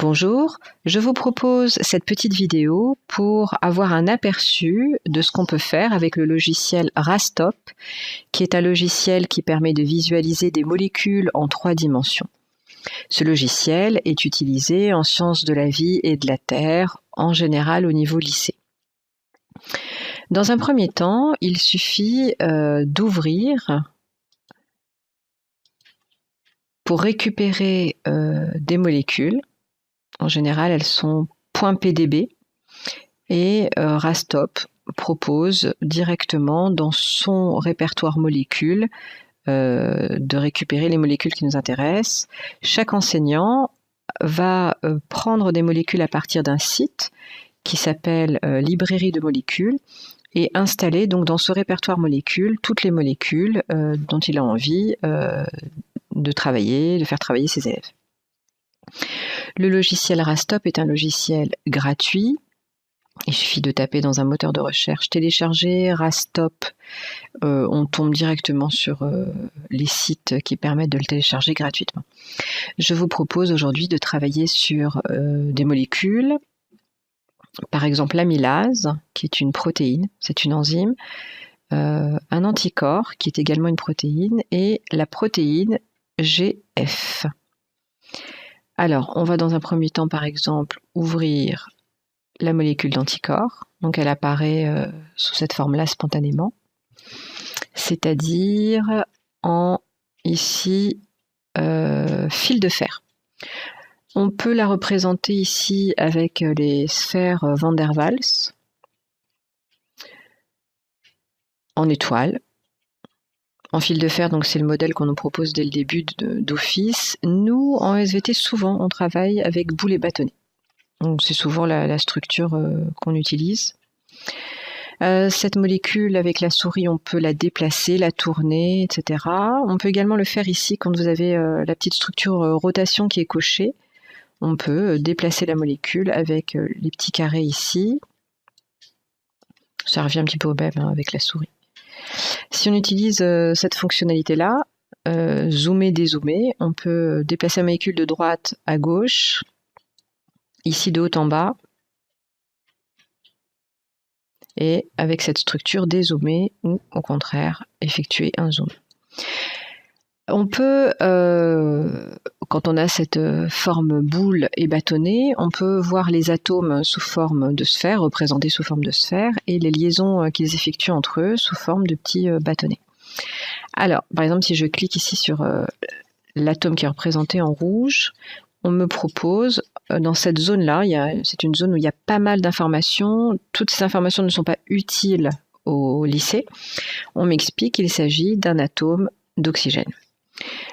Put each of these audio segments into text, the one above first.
Bonjour, je vous propose cette petite vidéo pour avoir un aperçu de ce qu'on peut faire avec le logiciel Rastop, qui est un logiciel qui permet de visualiser des molécules en 3 dimensions. Ce logiciel est utilisé en sciences de la vie et de la Terre, en général au niveau lycée. Dans un premier temps, il suffit d'ouvrir pour récupérer des molécules. En général, elles sont .pdb et Rastop propose directement dans son répertoire molécules de récupérer les molécules qui nous intéressent. Chaque enseignant va prendre des molécules à partir d'un site qui s'appelle Librairie de molécules et installer donc dans ce répertoire molécules toutes les molécules dont il a envie de faire travailler ses élèves. Le logiciel Rastop est un logiciel gratuit. Il suffit de taper dans un moteur de recherche télécharger Rastop. On tombe directement sur les sites qui permettent de le télécharger gratuitement. Je vous propose aujourd'hui de travailler sur des molécules, par exemple l'amylase, qui est une protéine, c'est une enzyme, un anticorps, qui est également une protéine, et la protéine GF. Alors, on va dans un premier temps, par exemple, ouvrir la molécule d'anticorps. Donc, elle apparaît sous cette forme-là spontanément. C'est-à-dire en, ici, fil de fer. On peut la représenter ici avec les sphères Van der Waals, en étoile. En fil de fer, donc c'est le modèle qu'on nous propose dès le début d'office. Nous, en SVT, souvent, on travaille avec boule et bâtonnet. Donc c'est souvent la structure qu'on utilise. Cette molécule, avec la souris, on peut la déplacer, la tourner, etc. On peut également le faire ici quand vous avez la petite structure rotation qui est cochée. On peut déplacer la molécule avec les petits carrés ici. Ça revient un petit peu au même avec la souris. Si on utilise cette fonctionnalité-là, zoomer, dézoomer, on peut déplacer la molécule de droite à gauche, ici de haut en bas, et avec cette structure dézoomer ou au contraire effectuer un zoom. On peut, quand on a cette forme boule et bâtonnet, on peut voir les atomes sous forme de sphère, représentés sous forme de sphère, et les liaisons qu'ils effectuent entre eux sous forme de petits bâtonnets. Alors, par exemple, si je clique ici sur l'atome qui est représenté en rouge, on me propose, dans cette zone-là, c'est une zone où il y a pas mal d'informations. Toutes ces informations ne sont pas utiles au lycée. On m'explique qu'il s'agit d'un atome d'oxygène.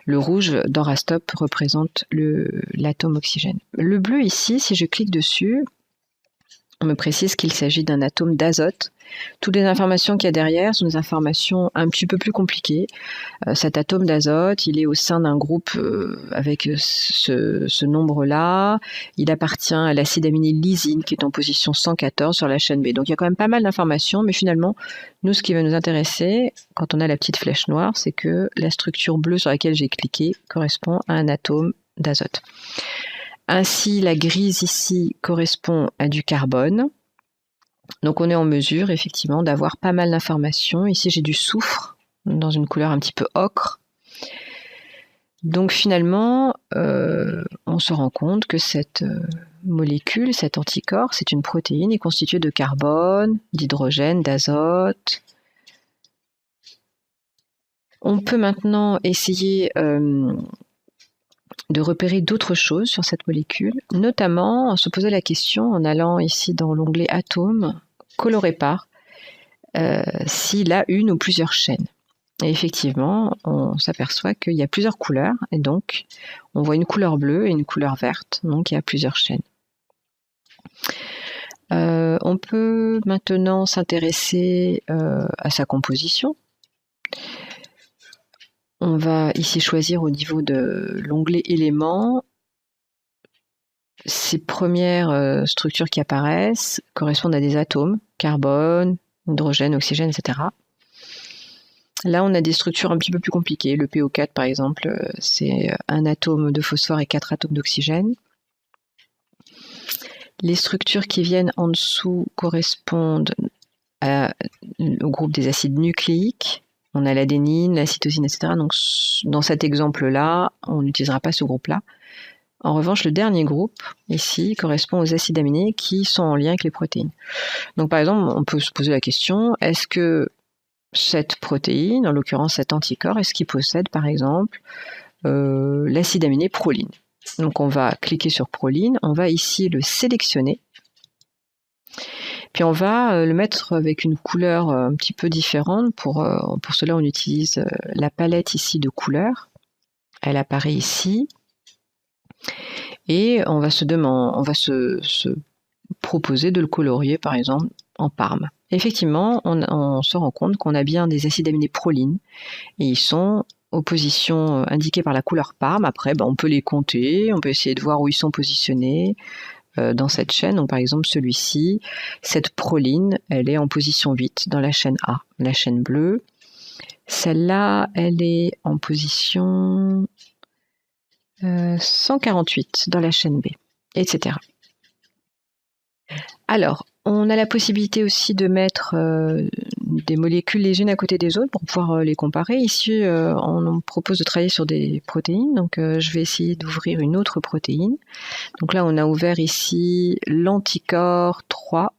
Le rouge dans Rastop représente l'atome oxygène. Le bleu ici, si je clique dessus, on me précise qu'il s'agit d'un atome d'azote. Toutes les informations qu'il y a derrière sont des informations un petit peu plus compliquées. Cet atome d'azote, il est au sein d'un groupe avec ce nombre-là. Il appartient à l'acide aminé lysine qui est en position 114 sur la chaîne B. Donc il y a quand même pas mal d'informations, mais finalement, nous, ce qui va nous intéresser, quand on a la petite flèche noire, c'est que la structure bleue sur laquelle j'ai cliqué correspond à un atome d'azote. Ainsi, la grise ici correspond à du carbone. Donc on est en mesure effectivement d'avoir pas mal d'informations. Ici j'ai du soufre dans une couleur un petit peu ocre. Donc finalement, on se rend compte que cette molécule, cet anticorps, c'est une protéine, est constituée de carbone, d'hydrogène, d'azote. On peut maintenant essayer de repérer d'autres choses sur cette molécule, notamment se poser la question en allant ici dans l'onglet Atomes, coloré par, s'il a une ou plusieurs chaînes. Et effectivement, on s'aperçoit qu'il y a plusieurs couleurs, et donc on voit une couleur bleue et une couleur verte, donc il y a plusieurs chaînes. On peut maintenant s'intéresser à sa composition. On va ici choisir au niveau de l'onglet éléments. Ces premières structures qui apparaissent correspondent à des atomes, carbone, hydrogène, oxygène, etc. Là, on a des structures un petit peu plus compliquées. Le PO4, par exemple, c'est un atome de phosphore et 4 atomes d'oxygène. Les structures qui viennent en dessous correspondent au groupe des acides nucléiques. On a l'adénine, la cytosine, etc. Donc, dans cet exemple-là, on n'utilisera pas ce groupe-là. En revanche, le dernier groupe, ici, correspond aux acides aminés qui sont en lien avec les protéines. Donc, par exemple, on peut se poser la question, est-ce que cette protéine, en l'occurrence cet anticorps, est-ce qu'il possède, par exemple, l'acide aminé proline? Donc, on va cliquer sur proline, on va ici le sélectionner. Puis on va le mettre avec une couleur un petit peu différente. Pour cela, on utilise la palette ici de couleurs. Elle apparaît ici. Et on va se proposer de le colorier, par exemple, en parme. Effectivement, on se rend compte qu'on a bien des acides aminés prolines. Et ils sont aux positions indiquées par la couleur parme. Après, on peut les compter, on peut essayer de voir où ils sont positionnés dans cette chaîne. Donc, par exemple, celui-ci, cette proline, elle est en position 8 dans la chaîne A, la chaîne bleue. Celle-là, elle est en position 148 dans la chaîne B, etc. Alors, on a la possibilité aussi de mettre des molécules les unes à côté des autres pour pouvoir les comparer. Ici, on nous propose de travailler sur des protéines. Donc, je vais essayer d'ouvrir une autre protéine. Donc là, on a ouvert ici l'anticorps 3.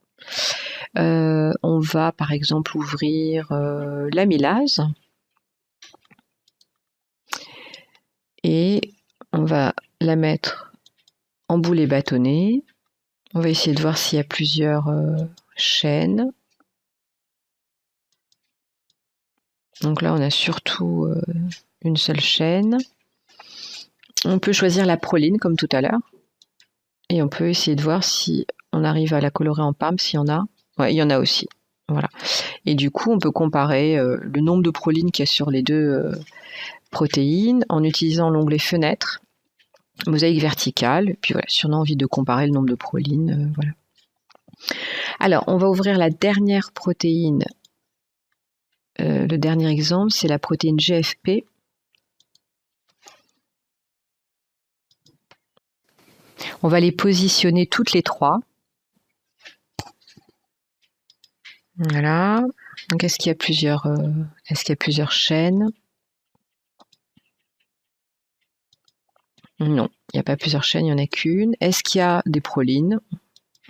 On va, par exemple, ouvrir l'amylase. Et on va la mettre en boulet bâtonné. On va essayer de voir s'il y a plusieurs chaînes. Donc là, on a surtout une seule chaîne. On peut choisir la proline, comme tout à l'heure. Et on peut essayer de voir si on arrive à la colorer en parme, s'il y en a. Ouais, il y en a aussi. Voilà. Et du coup, on peut comparer le nombre de prolines qu'il y a sur les deux protéines en utilisant l'onglet Fenêtre. Mosaïque verticale, puis voilà, si on a envie de comparer le nombre de prolines, voilà. Alors, on va ouvrir la dernière protéine. Le dernier exemple, c'est la protéine GFP. On va les positionner toutes les trois. Voilà. Donc, est-ce qu'il y a plusieurs chaînes? Non, il n'y a pas plusieurs chaînes, il n'y en a qu'une. Est-ce qu'il y a des prolines?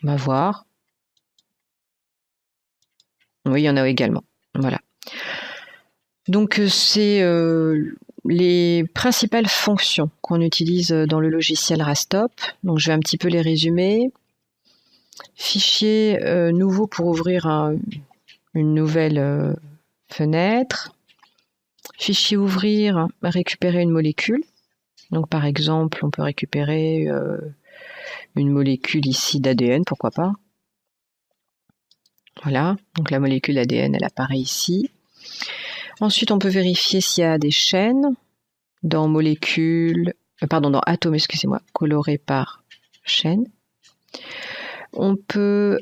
On va voir. Oui, il y en a également. Voilà. Donc, c'est les principales fonctions qu'on utilise dans le logiciel Rastop. Donc, je vais un petit peu les résumer. Fichier nouveau pour ouvrir une nouvelle fenêtre. Fichier ouvrir, récupérer une molécule. Donc, par exemple, on peut récupérer une molécule ici d'ADN, pourquoi pas. Voilà, donc la molécule ADN, elle apparaît ici. Ensuite, on peut vérifier s'il y a des chaînes dans dans atomes, excusez-moi, colorés par chaîne. On peut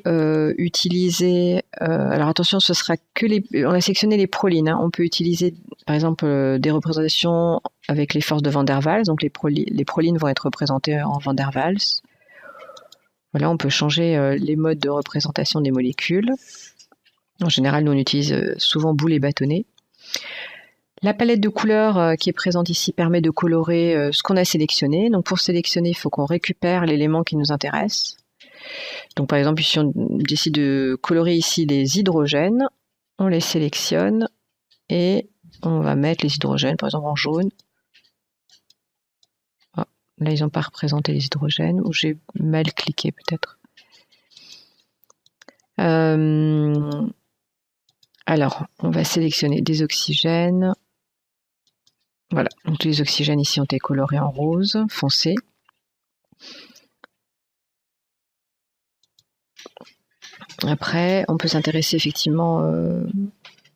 utiliser, alors attention, ce sera que on a sélectionné les prolines, hein. On peut utiliser par exemple des représentations avec les forces de Van der Waals, donc les prolines vont être représentées en Van der Waals. Voilà, on peut changer les modes de représentation des molécules. En général, nous on utilise souvent boulet bâtonné. La palette de couleurs qui est présente ici permet de colorer ce qu'on a sélectionné. Donc pour sélectionner, il faut qu'on récupère l'élément qui nous intéresse. Donc par exemple, si on décide de colorer ici les hydrogènes, on les sélectionne et on va mettre les hydrogènes, par exemple en jaune. Oh, là, ils n'ont pas représenté les hydrogènes, ou j'ai mal cliqué peut-être. Alors, on va sélectionner des oxygènes. Voilà, donc les oxygènes ici ont été colorés en rose foncé. Après, on peut s'intéresser effectivement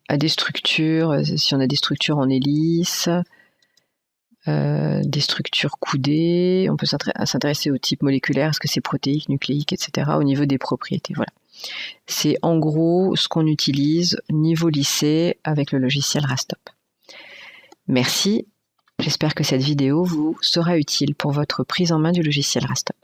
à des structures, si on a des structures en hélice, des structures coudées, on peut s'intéresser au type moléculaire, est-ce que c'est protéique, nucléique, etc., au niveau des propriétés. Voilà. C'est en gros ce qu'on utilise niveau lycée avec le logiciel Rastop. Merci, j'espère que cette vidéo vous sera utile pour votre prise en main du logiciel Rastop.